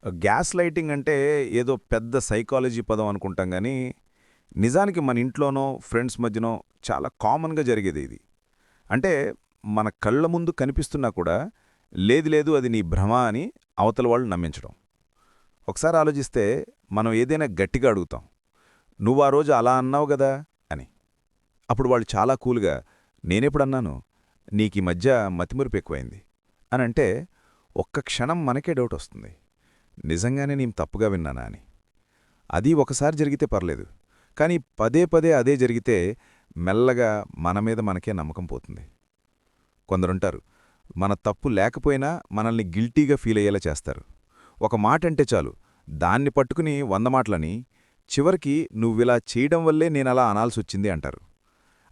Gas lighting అంటే ఏదో పెద్ద సైకాలజీ పదం అనుకుంటాం గానీ, నిజానికి మన ఇంట్లోనో, ఫ్రెండ్స్ మధ్యనో చాలా కామన్‌గా జరిగేదే ఇది. అంటే మన కళ్ళ ముందు కనిపిస్తున్నా కూడా, లేదు లేదు అది నీ భ్రమ అని అవతల వాళ్ళు నమ్మించడం. ఒకసారి ఆలోచిస్తే మనం ఏదైనా గట్టిగా అడుగుతాం. "నువ్వు ఆ రోజు అలా అన్నావు గదా" అని. అప్పుడు వాళ్ళు చాలా కూల్‌గా, "నేనెప్పుడన్నాను? నీకీ మధ్య మతిమరుపు ఎక్కువైంది" అనంటే ఒక్క క్షణం మనకే డౌటొస్తుంది. నిజంగానే నేను తప్పుగా విన్నానా అని. అది ఒకసారి జరిగితే పర్లేదు. కానీ పదే పదే అదే జరిగితే మెల్లగా మన మీద మనకే నమ్మకం పోతుంది. కొందరుంటారు, మన తప్పు లేకపోయినా మనల్ని గిల్టీగా ఫీలయ్యేలా చేస్తారు. ఒక మాటంటే చాలు, దాన్ని పట్టుకుని 100 మాటలని, చివరికి నువ్విలా చేయడం వల్లే నేనలా అనాల్సొచ్చింది అంటారు.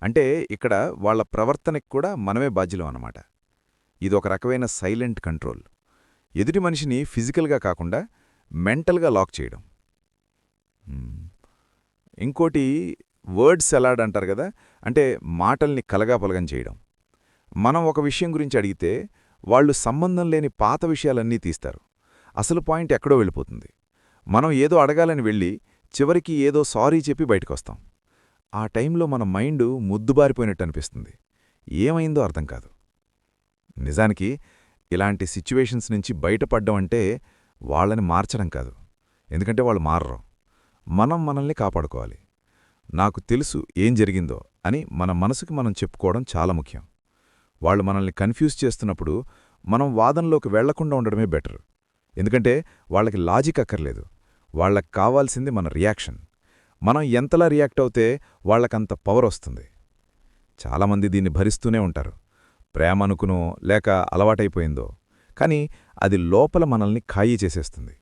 అంటే ఇక్కడ వాళ్ల ప్రవర్తనకి కూడా మనమే బాధ్యులం అన్నమాట. ఇదొక రకమైన సైలెంట్ కంట్రోల్. ఎదుటి మనిషిని ఫిజికల్గా కాకుండా మెంటల్గా లాక్ చేయడం. ఇంకోటి వర్డ్ సెలాడ్ అంటారు కదా, అంటే మాటల్ని కలగాపలగం చేయడం. మనం ఒక విషయం గురించి అడిగితే వాళ్ళు సంబంధం లేని పాత విషయాలన్నీ తీస్తారు. అసలు పాయింట్ ఎక్కడో వెళ్ళిపోతుంది. మనం ఏదో అడగాలని వెళ్ళి చివరికి ఏదో సారీ చెప్పి బయటకొస్తాం. ఆ టైంలో మన మైండు ముద్దుబారిపోయినట్టు అనిపిస్తుంది. ఏమైందో అర్థం కాదు. నిజానికి ఇలాంటి సిచ్యువేషన్స్ నుంచి బయటపడ్డం అంటే వాళ్ళని మార్చడం కాదు. ఎందుకంటే వాళ్ళు మారరు. మనం మనల్ని కాపాడుకోవాలి. నాకు తెలుసు ఏం జరిగిందో అని మన మనసుకి మనం చెప్పుకోవడం చాలా ముఖ్యం. వాళ్ళు మనల్ని కన్ఫ్యూజ్ చేస్తున్నప్పుడు మనం వాదనలోకి వెళ్లకుండా ఉండడమే బెటర్. ఎందుకంటే వాళ్ళకి లాజిక్ అక్కర్లేదు. వాళ్లకు కావాల్సింది మన రియాక్షన్. మనం ఎంతలా రియాక్ట్ అవుతే వాళ్లకంత పవర్ వస్తుంది. చాలామంది దీన్ని భరిస్తూనే ఉంటారు. ప్రేమ అనుకునో లేక అలవాటైపోయిందో. కానీ అది లోపల మనల్ని ఖాయీ చేసేస్తుంది.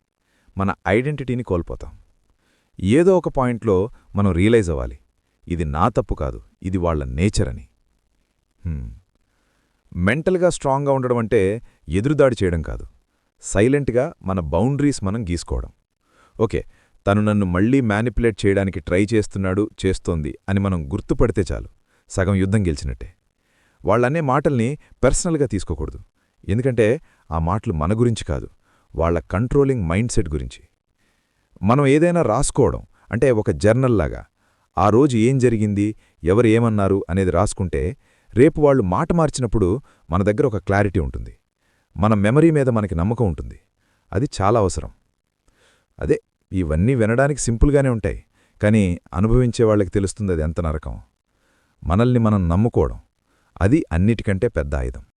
మన ఐడెంటిటీని కోల్పోతాం. ఏదో ఒక పాయింట్లో మనం రియలైజ్ అవ్వాలి, ఇది నా తప్పు కాదు, ఇది వాళ్ల నేచర్ అని. మెంటల్గా స్ట్రాంగ్గా ఉండడం అంటే ఎదురుదాడి చేయడం కాదు. సైలెంట్గా మన బౌండరీస్ మనం గీసుకోవడం. ఓకే, తను నన్ను మళ్లీ మ్యానిపులేట్ చేయడానికి ట్రై చేస్తోంది అని మనం గుర్తుపడితే చాలు, సగం యుద్ధం గెలిచినట్టే. వాళ్లనే మాటల్ని పర్సనల్గా తీసుకోకూడదు. ఎందుకంటే ఆ మాటలు మన గురించి కాదు, వాళ్ల కంట్రోలింగ్ మైండ్ సెట్ గురించి. మనం ఏదైనా రాసుకోవడం అంటే ఒక జర్నల్లాగా, ఆ రోజు ఏం జరిగింది, ఎవరు ఏమన్నారు అనేది రాసుకుంటే రేపు వాళ్ళు మాట మార్చినప్పుడు మన దగ్గర ఒక క్లారిటీ ఉంటుంది. మన మెమరీ మీద మనకి నమ్మకం ఉంటుంది. అది చాలా అవసరం. అదే, ఇవన్నీ వినడానికి సింపుల్గానే ఉంటాయి, కానీ అనుభవించే వాళ్ళకి తెలుస్తుంది అది ఎంత నరకం. మనల్ని మనం నమ్ముకోవడం, అది అన్నిటికంటే పెద్ద ఆయుధం.